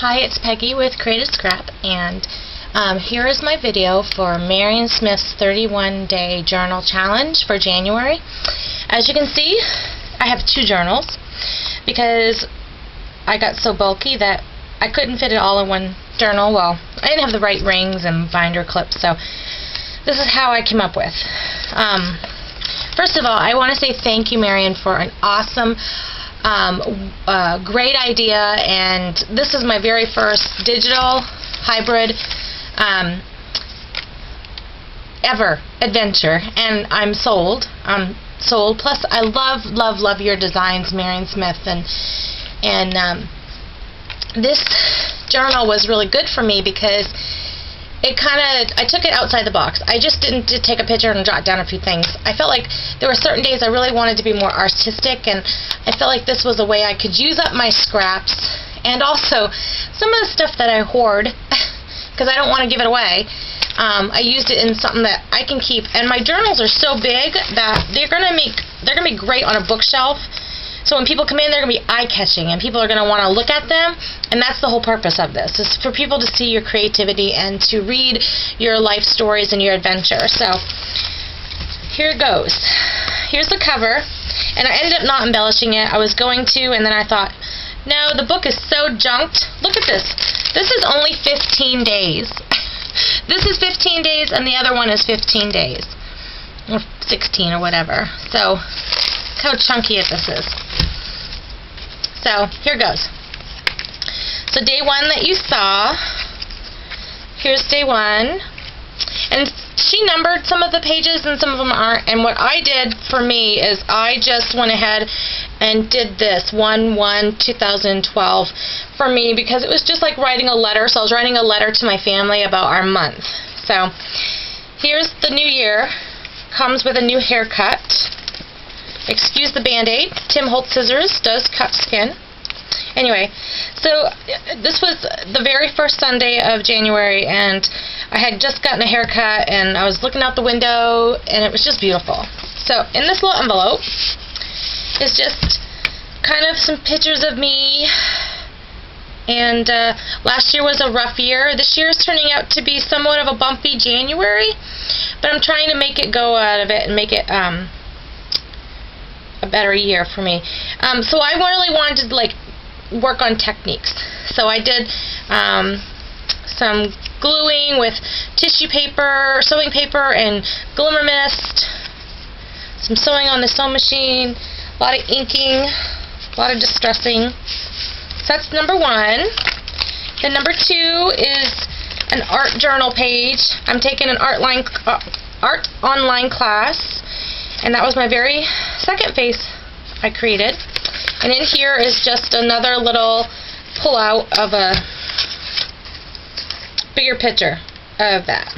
Hi, it's Peggy with Creative Scrap, and here is my video for Marion Smith's 31-day journal challenge for January. As you can see, I have two journals because I got so bulky that I couldn't fit it all in one journal. Well, I didn't have the right rings and binder clips, so this is how I came up with. First of all, I want to say thank you, Marion, for an awesome great idea, and this is my very first digital hybrid ever adventure, and I'm sold. Plus, I love your designs, Marion Smith, and this journal was really good for me because I took it outside the box. I just didn't take a picture and jot down a few things. I felt like there were certain days I really wanted to be more artistic, and I felt like this was a way I could use up my scraps, and also some of the stuff that I hoard because I don't want to give it away. I used it in something that I can keep, and my journals are so big that they're gonna be great on a bookshelf. So when people come in, they're going to be eye-catching, and people are going to want to look at them, and that's the whole purpose of this, is for people to see your creativity and to read your life stories and your adventure. So here it goes. Here's the cover, and I ended up not embellishing it. I was going to, and then I thought, no, the book is so junked. Look at this. This is only 15 days. This is 15 days, and the other one is 15 days, or 16 or whatever. So look how chunky this is. So here goes. So day one that you saw, here's day one, and she numbered some of the pages and some of them aren't, and what I did for me is I just went ahead and did this 1/1/2012 for me because it was just like writing a letter. So I was writing a letter to my family about our month. So here's the new year. Comes with a new haircut. Excuse the Band-Aid. Tim Holtz scissors does cut skin. Anyway, so this was the very first Sunday of January, and I had just gotten a haircut, and I was looking out the window, and it was just beautiful. So in this little envelope is just kind of some pictures of me, and last year was a rough year. This year is turning out to be somewhat of a bumpy January, but I'm trying to make it go out of it and make it a better year for me. So I really wanted to work on techniques. So I did some gluing with tissue paper, sewing paper, and glimmer mist. Some sewing on the sewing machine. A lot of inking. A lot of distressing. So that's number one. Then number two is an art journal page. I'm taking an art online class. And that was my very second face I created. And in here is just another little pull-out of a bigger picture of that.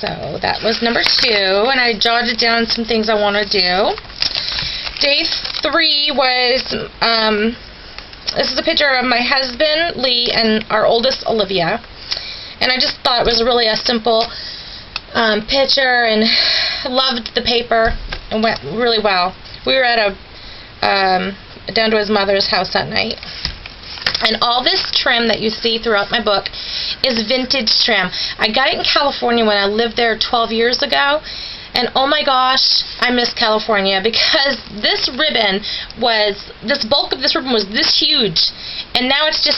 So that was number two, and I jotted down some things I want to do. Day three was, this is a picture of my husband, Lee, and our oldest, Olivia. And I just thought it was really a simple picture, and loved the paper and went really well. We were at down to his mother's house that night. And all this trim that you see throughout my book is vintage trim. I got it in California when I lived there 12 years ago, and oh my gosh, I miss California because this bulk of this ribbon was this huge, and now it's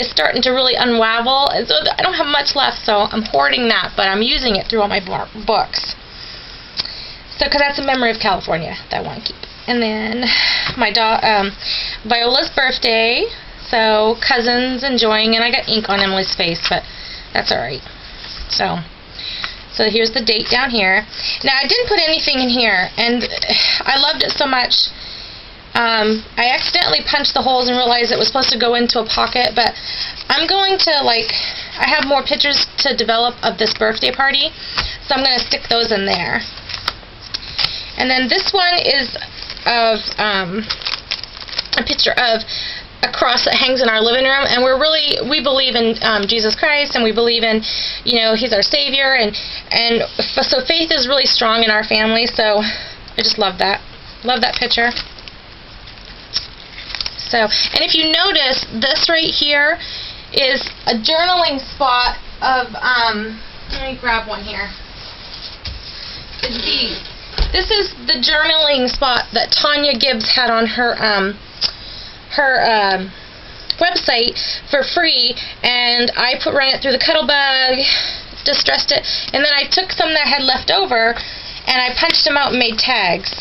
starting to really unravel, and so I don't have much left, so I'm hoarding that, but I'm using it throughout my books. So, because that's a memory of California that I want to keep. And then my Viola's birthday, so cousins enjoying, and I got ink on Emily's face, but that's alright. So here's the date down here. Now, I didn't put anything in here, and I loved it so much. I accidentally punched the holes and realized it was supposed to go into a pocket, but I'm going to, I have more pictures to develop of this birthday party, so I'm going to stick those in there. And then this one is of a picture of a cross that hangs in our living room, and we believe in Jesus Christ, and we believe in, He's our Savior, and so faith is really strong in our family, so I just love that picture. So, and if you notice, this right here is a journaling spot of, let me grab one here. It's these. This is the journaling spot that Tanya Gibbs had on her website for free, and I ran it through the Cuttlebug, distressed it, and then I took some that had left over and I punched them out and made tags.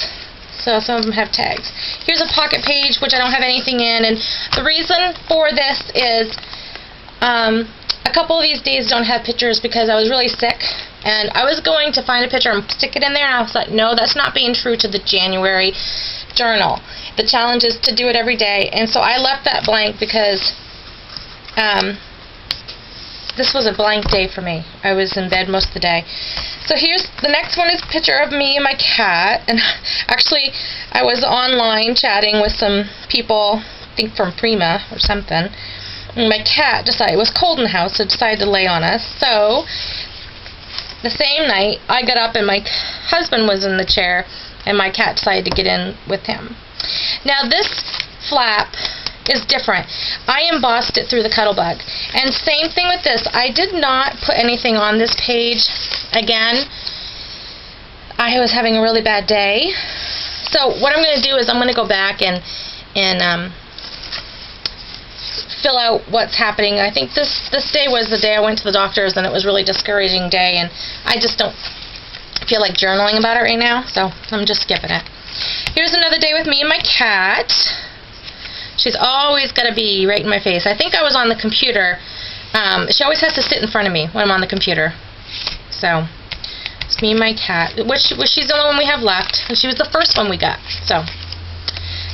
So some of them have tags. Here's a pocket page which I don't have anything in, and the reason for this is a couple of these days don't have pictures because I was really sick, and I was going to find a picture and stick it in there, and I was like, no, that's not being true to the January journal. The challenge is to do it every day, and so I left that blank because this was a blank day for me. I was in bed most of the day. So here's the next one, is a picture of me and my cat, and actually I was online chatting with some people, I think from Prima or something, and my cat decided, it was cold in the house, so decided to lay on us. So the same night I got up and my husband was in the chair and my cat decided to get in with him. Now this flap is different. I embossed it through the Cuttlebug. And same thing with this. I did not put anything on this page. Again, I was having a really bad day. So what I'm going to do is I'm going to go back and fill out what's happening. I think this day was the day I went to the doctor's, and it was a really discouraging day, and I just don't feel like journaling about it right now, so I'm just skipping it. Here's another day with me and my cat. She's always got to be right in my face. I think I was on the computer. She always has to sit in front of me when I'm on the computer. So it's me and my cat, which she's the only one we have left, and she was the first one we got. So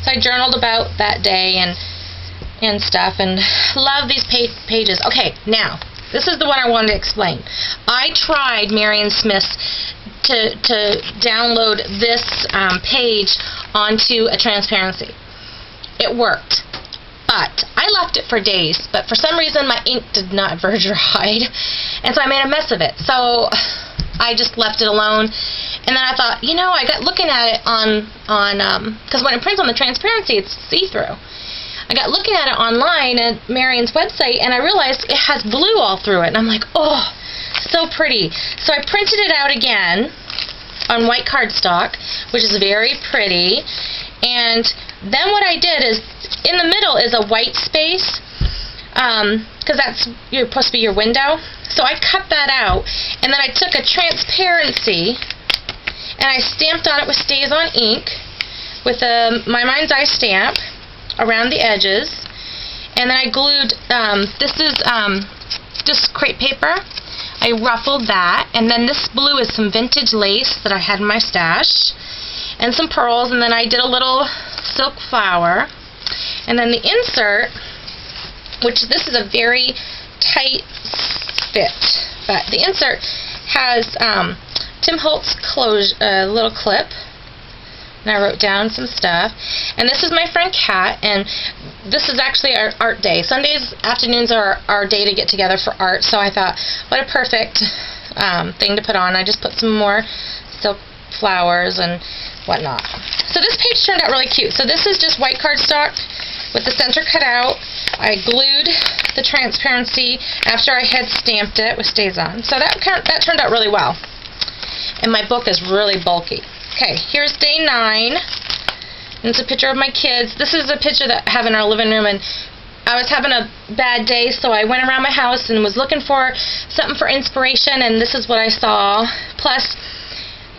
I journaled about that day and stuff, and love these pages. Okay, now this is the one I wanted to explain. I tried Marion Smith's to download this page onto a transparency. It worked, but I left it for days, but for some reason my ink did not ever dry, and so I made a mess of it. So I just left it alone, and then I thought, you know, I got looking at it on because when it prints on the transparency, it's see-through. I got looking at it online at Marion's website, and I realized it has blue all through it, and I'm like, oh, so pretty. So I printed it out again on white cardstock, which is very pretty, and then what I did is, in the middle is a white space, because that's supposed to be your window. So I cut that out, and then I took a transparency, and I stamped on it with Stays On ink, with my Mind's Eye stamp around the edges, and then I glued, this is just crepe paper. I ruffled that, and then this blue is some vintage lace that I had in my stash, and some pearls, and then I did a little silk flower, and then the insert, which this is a very tight fit, but the insert has Tim Holtz little clip, and I wrote down some stuff, and this is my friend Kat, and this is actually our art day. Sundays afternoons are our day to get together for art, so I thought, what a perfect thing to put on. I just put some more silk flowers and whatnot. So this page turned out really cute. So this is just white cardstock with the center cut out. I glued the transparency after I had stamped it with Stays On. So that turned out really well. And my book is really bulky. Okay, here's day 9. And it's a picture of my kids. This is a picture that I have in our living room, and I was having a bad day, so I went around my house and was looking for something for inspiration, and this is what I saw. Plus,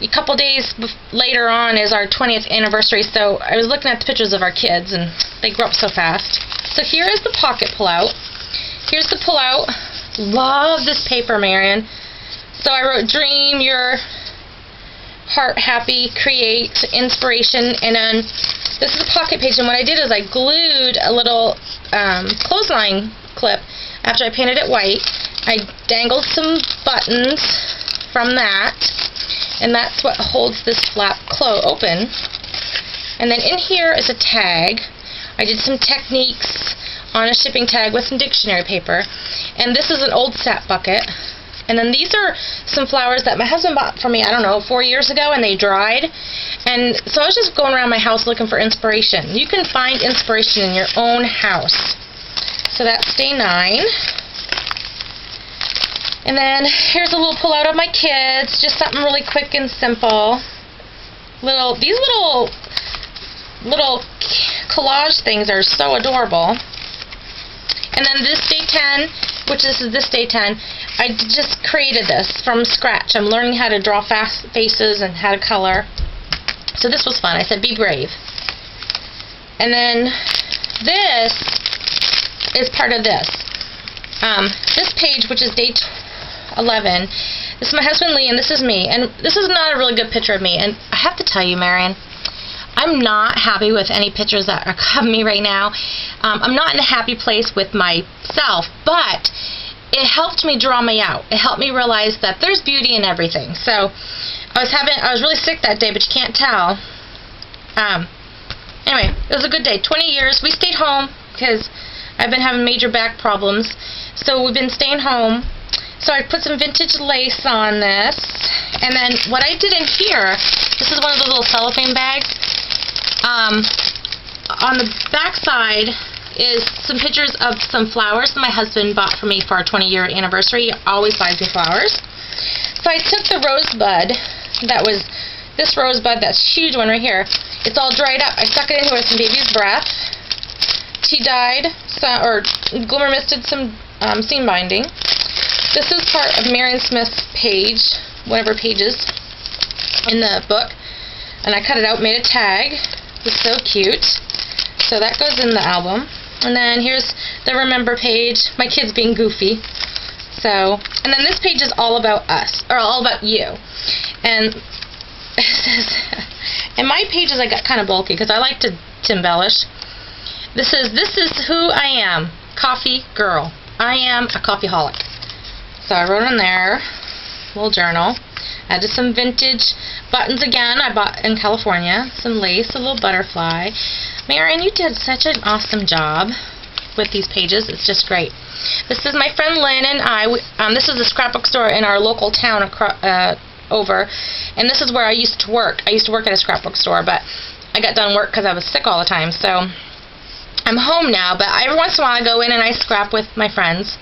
a couple days later on is our 20th anniversary, so I was looking at the pictures of our kids, and they grow up so fast. So here is the pocket pullout. Here's the pullout. Love this paper, Marion. So I wrote, dream your heart happy, create inspiration, and then this is a pocket page, and what I did is I glued a little clothesline clip after I painted it white. I dangled some buttons from that, and that's what holds this flap open. And then in here is a tag. I did some techniques on a shipping tag with some dictionary paper, and this is an old sap bucket. And then these are some flowers that my husband bought for me, I don't know, 4 years ago, and they dried. And so I was just going around my house looking for inspiration. You can find inspiration in your own house. So that's day 9. And then here's a little pull-out of my kids, just something really quick and simple. These little collage things are so adorable. And then this day 10, which this is this day 10, I just created this from scratch. I'm learning how to draw fast faces and how to color. So this was fun. I said, be brave. And then this is part of this. This page, which is day 11, this is my husband Lee, and this is me. And this is not a really good picture of me. And I have to tell you, Marion, I'm not happy with any pictures that are of me right now. I'm not in a happy place with myself, but it helped me draw me out. It helped me realize that there's beauty in everything. So I was really sick that day, but you can't tell. Anyway, it was a good day. 20 years. We stayed home because I've been having major back problems. So we've been staying home. So I put some vintage lace on this. And then what I did in here, this is one of those little cellophane bags. On the back side is some pictures of some flowers that my husband bought for me for our 20-year anniversary. He always buys me flowers. So I took the rosebud, that was this rosebud, that's a huge one right here. It's all dried up. I stuck it into with some baby's breath. She dyed, or glimmer misted some seam binding. This is part of Marion Smith's page, one of her pages in the book. And I cut it out, made a tag. It's so cute. So that goes in the album. And then here's the remember page, my kids being goofy. So, and then this page is all about us, or all about you. And it says, and my pages I got kind of bulky because I like to embellish. This is who I am, coffee girl. I am a coffeeholic. So I wrote in there, little journal. Added some vintage buttons again I bought in California, some lace, a little butterfly. Marion, you did such an awesome job with these pages. It's just great. This is my friend Lynn and I. This is a scrapbook store in our local town over, and this is where I used to work. I used to work at a scrapbook store, but I got done work because I was sick all the time. So I'm home now, but every once in a while I go in and I scrap with my friends.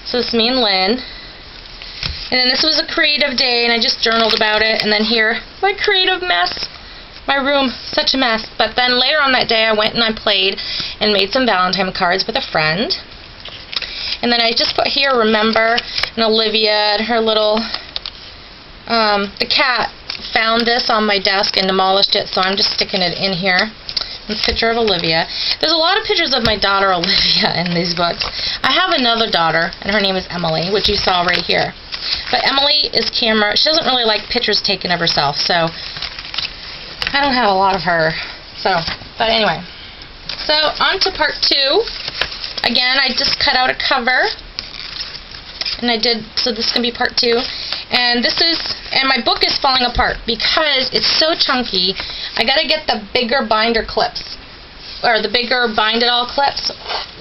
So this is me and Lynn. And then this was a creative day, and I just journaled about it. And then here, my creative mess. My room, such a mess. But then later on that day, I went and I played and made some Valentine cards with a friend. And then I just put here, remember, and Olivia and her little, the cat found this on my desk and demolished it, so I'm just sticking it in here. This picture of Olivia. There's a lot of pictures of my daughter Olivia in these books. I have another daughter, and her name is Emily, which you saw right here. But Emily is camera. She doesn't really like pictures taken of herself, so I don't have a lot of her. So, but anyway. So, on to part 2. Again, I just cut out a cover. And so this is going to be part 2. And my book is falling apart because it's so chunky. I got to get the bigger binder clips, or the bigger bind it all clips,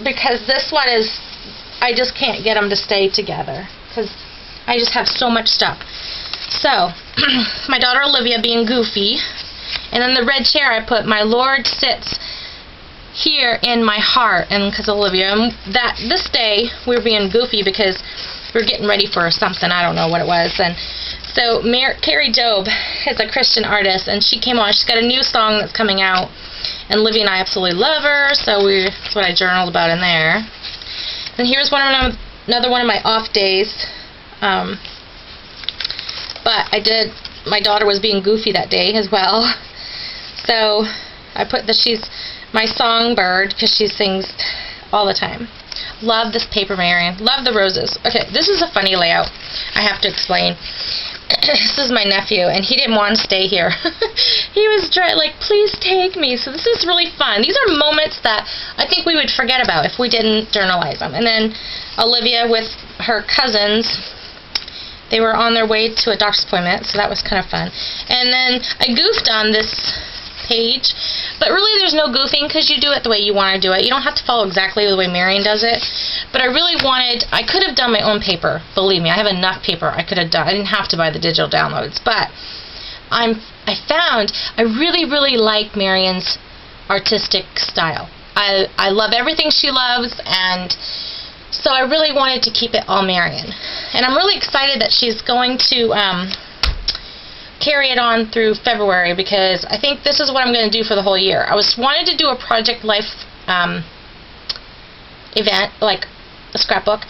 because this one I just can't get them to stay together because I just have so much stuff. So, my daughter Olivia being goofy, and then the red chair I put, my Lord sits here in my heart, and because Olivia, and this day we were being goofy because we were getting ready for something, I don't know what it was, and so Carrie Job is a Christian artist, and she came on, she's got a new song that's coming out, and Livy and I absolutely love her, so that's what I journaled about in there. And here's another one of my off days, but my daughter was being goofy that day as well, so I put that she's my songbird because she sings all the time. Love this paper, Marion. Love the roses. Okay, this is a funny layout. I have to explain. This is my nephew, and he didn't want to stay here. He was like, please take me. So this is really fun. These are moments that I think we would forget about if we didn't journalize them. And then Olivia with her cousins, they were on their way to a doctor's appointment, so that was kind of fun. And then I goofed on this page, but really there's no goofing because you do it the way you want to do it. You don't have to follow exactly the way Marion does it, but I could have done my own paper, believe me. I have enough paper I could have done. I didn't have to buy the digital downloads, but I found I really, really like Marion's artistic style. I love everything she loves, and so I really wanted to keep it all Marion. And I'm really excited that she's going to carry it on through February, because I think this is what I'm going to do for the whole year. I wanted to do a Project Life event, like a scrapbook,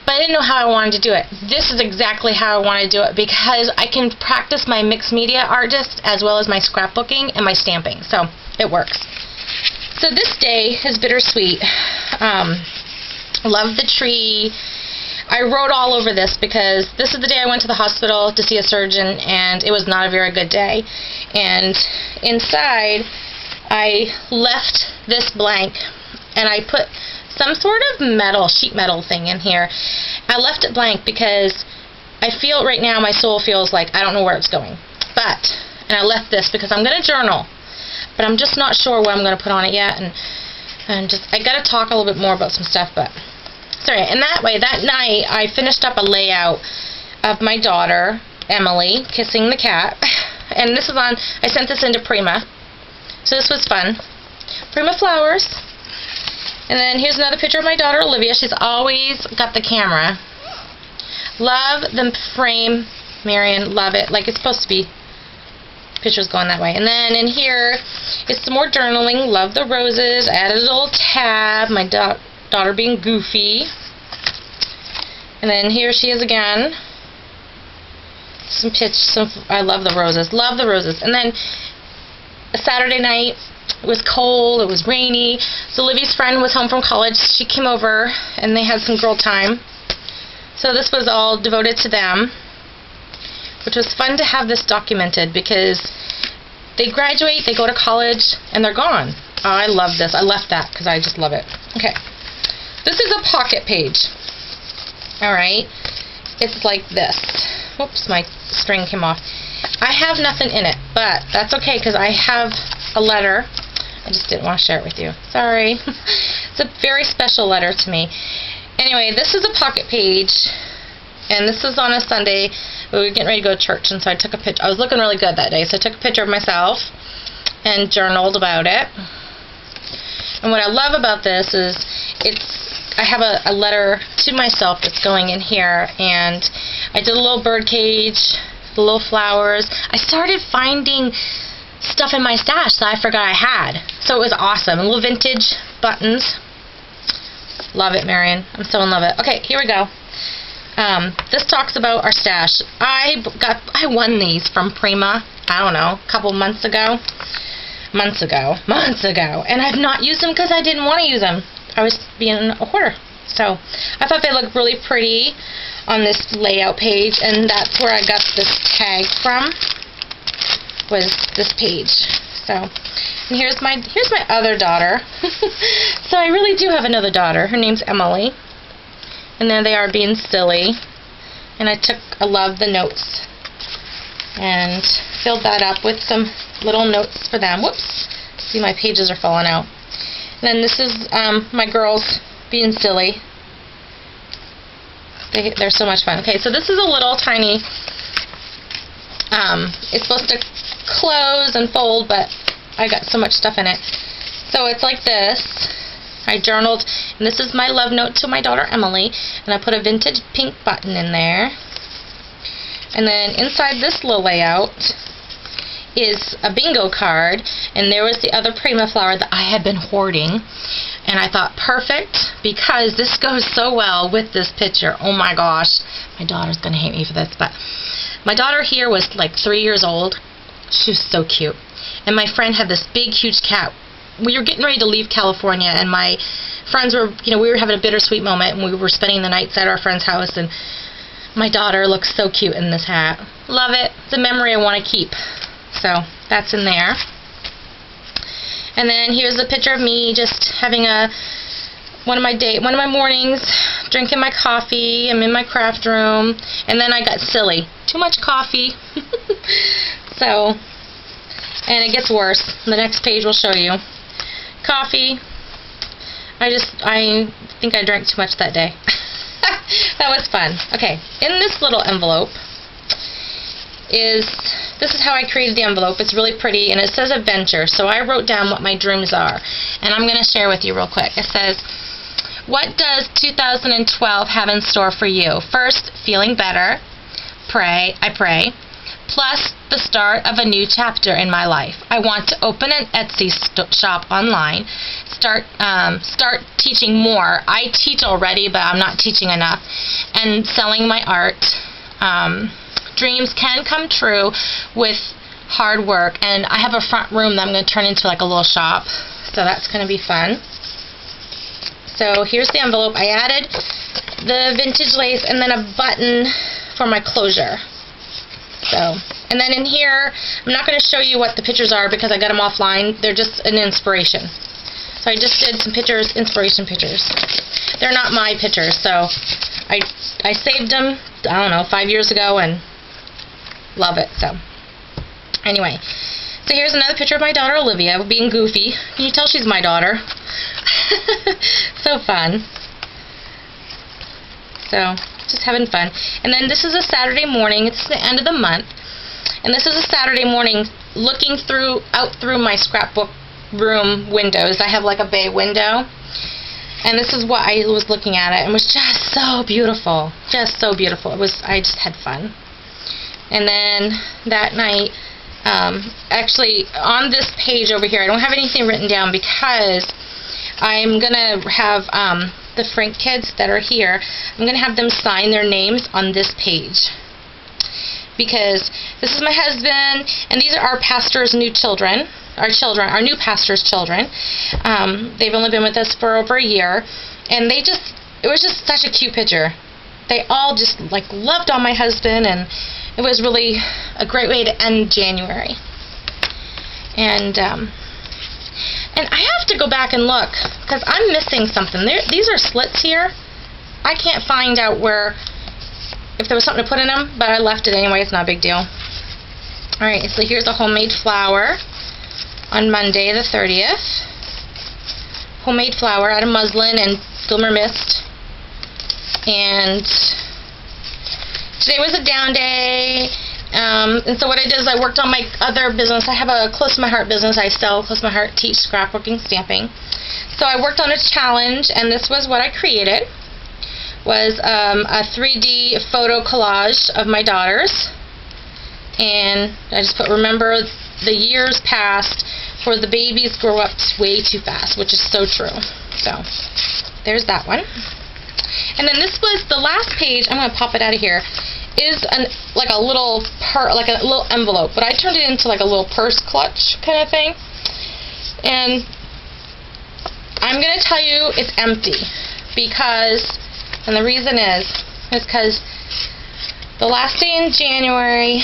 but I didn't know how I wanted to do it. This is exactly how I want to do it, because I can practice my mixed media artist as well as my scrapbooking and my stamping, so it works. So this day is bittersweet. Love the tree. I wrote all over this because this is the day I went to the hospital to see a surgeon, and it was not a very good day. And inside, I left this blank, and I put some sort of metal, sheet metal thing in here. I left it blank because I feel right now, my soul feels like I don't know where it's going. And I left this because I'm going to journal, but I'm just not sure what I'm going to put on it yet, and I got to talk a little bit more about some stuff, but sorry. And that way, that night, I finished up a layout of my daughter, Emily, kissing the cat. And this is on, I sent this into Prima. So this was fun. Prima flowers. And then here's another picture of my daughter, Olivia. She's always got the camera. Love the frame, Marion. Love it. Like it's supposed to be. Pictures going that way. And then in here is some more journaling. Love the roses. Added a little tab. My daughter being goofy. And then here she is again. I love the roses. Love the roses. And then a Saturday night, it was cold, it was rainy. So Livy's friend was home from college. She came over and they had some girl time. So this was all devoted to them, which was fun to have this documented because they graduate, they go to college, and they're gone. Oh, I love this. I left that because I just love it. Okay. This is a pocket page. Alright. It's like this. Whoops, my string came off. I have nothing in it, but that's okay because I have a letter. I just didn't want to share it with you. Sorry. It's a very special letter to me. Anyway, this is a pocket page, and this is on a Sunday. We were getting ready to go to church, and so I took a picture. I was looking really good that day, so I took a picture of myself and journaled about it. And what I love about this is I have a letter to myself that's going in here, and I did a little bird cage, the little flowers. I started finding stuff in my stash that I forgot I had, so it was awesome. A little vintage buttons. Love it, Marion. I'm so in love with it. Okay, here we go. This talks about our stash. I won these from Prima, I don't know, a couple months ago. Months ago. And I've not used them because I didn't want to use them. I was being a hoarder. So I thought they looked really pretty on this layout page, and that's where I got this tag from, was this page. So, and here's my other daughter. So I really do have another daughter. Her name's Emily. And there they are being silly. And I love the notes. And filled that up with some little notes for them. Whoops. See, my pages are falling out. And then this is my girls being silly. They're so much fun. Okay, so this is a little tiny, it's supposed to close and fold, but I got so much stuff in it. So it's like this. I journaled, and this is my love note to my daughter Emily, and I put a vintage pink button in there. And then inside this little layout is a bingo card, and there was the other Prima flower that I had been hoarding, and I thought, perfect, because this goes so well with this picture. Oh my gosh, my daughter's gonna hate me for this, but my daughter here was like 3 years old. She was so cute, and my friend had this big huge cat. We were getting ready to leave California, and my friends were, we were having a bittersweet moment, and we were spending the nights at our friend's house, and my daughter looks so cute in this hat. Love it. It's a memory I want to keep. So that's in there. And then here's a picture of me just having one of my mornings, drinking my coffee. I'm in my craft room, and then I got silly. Too much coffee. So, and it gets worse. The next page will show you. Coffee. I think I drank too much that day. That was fun. Okay, in this little envelope is this is how I created the envelope. It's really pretty, and it says adventure. So I wrote down what my dreams are, and I'm going to share with you real quick. It says, what does 2012 have in store for you? First, feeling better. I pray. Plus, the start of a new chapter in my life. I want to open an Etsy shop online. Start teaching more. I teach already, but I'm not teaching enough. And selling my art. Dreams can come true with hard work. And I have a front room that I'm going to turn into like a little shop. So that's going to be fun. So here's the envelope. I added the vintage lace and then a button for my closure. So, and then in here, I'm not going to show you what the pictures are because I got them offline. They're just an inspiration. So I just did some pictures, inspiration pictures. They're not my pictures, so I saved them, I don't know, 5 years ago and love it. So anyway, so here's another picture of my daughter Olivia being goofy. Can you tell she's my daughter? So fun. So just having fun. And then this is a Saturday morning. It's the end of the month. And this is a Saturday morning looking out through my scrapbook room windows. I have like a bay window. And this is what I was looking at it. It was just so beautiful. Just so beautiful. I just had fun. And then that night, actually on this page over here, I don't have anything written down because I'm going to have the Frank kids that are here, I'm going to have them sign their names on this page. Because this is my husband, and these are our pastor's new children, our new pastor's children. They've only been with us for over a year, and it was just such a cute picture. They all just like loved on my husband, and it was really a great way to end January. And I have to go back and look because I'm missing something. These are slits here. I can't find out if there was something to put in them, but I left it anyway. It's not a big deal. Alright, so here's a homemade flower on Monday the 30th. Homemade flower out of muslin and glimmer mist. And today was a down day. And so what I did is I worked on my other business. I have a close to my heart business. I sell close to my heart, teach scrapbooking, stamping. So I worked on a challenge, and this was what I created. Was a 3D photo collage of my daughters. And I just put, remember the years past for the babies grow up way too fast, which is so true. So there's that one. And then this was the last page. I'm going to pop it out of here. Is like a little envelope, but I turned it into like a little purse clutch kind of thing. And I'm going to tell you it's empty and the reason is because the last day in January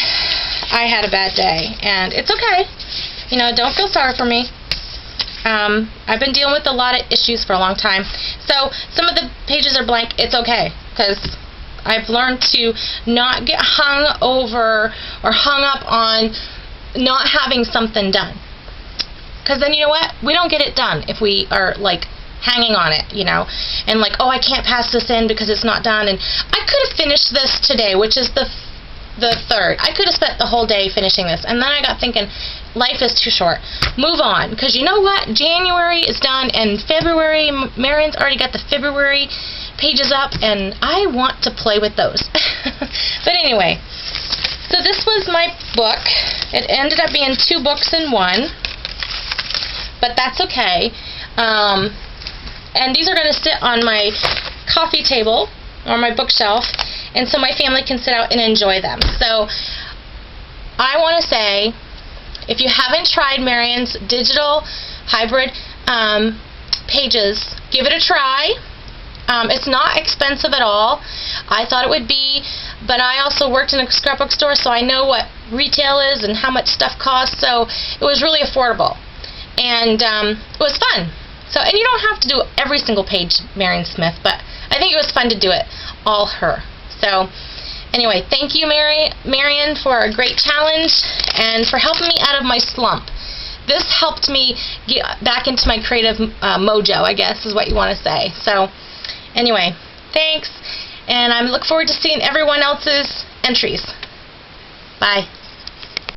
I had a bad day, and it's okay. You know, don't feel sorry for me. I've been dealing with a lot of issues for a long time. So some of the pages are blank. It's okay because I've learned to not get hung over or hung up on not having something done. Because then, you know what? We don't get it done if we are, like, hanging on it, you know. And, like, oh, I can't pass this in because it's not done. And I could have finished this today, which is the 3rd. I could have spent the whole day finishing this. And then I got thinking, life is too short. Move on. Because you know what? January is done, and February, Marion's already got the February pages up, and I want to play with those. But anyway, so this was my book. It ended up being 2 books in 1, but that's okay. And these are going to sit on my coffee table or my bookshelf, and so my family can sit out and enjoy them. So I want to say, if you haven't tried Marion's digital hybrid pages, give it a try. It's not expensive at all. I thought it would be, but I also worked in a scrapbook store, so I know what retail is and how much stuff costs, so it was really affordable. And it was fun. So, and you don't have to do every single page Marion Smith, but I think it was fun to do it all her. So anyway, thank you Marion for a great challenge and for helping me out of my slump. This helped me get back into my creative mojo, I guess is what you want to say. So anyway, thanks, and I look forward to seeing everyone else's entries. Bye.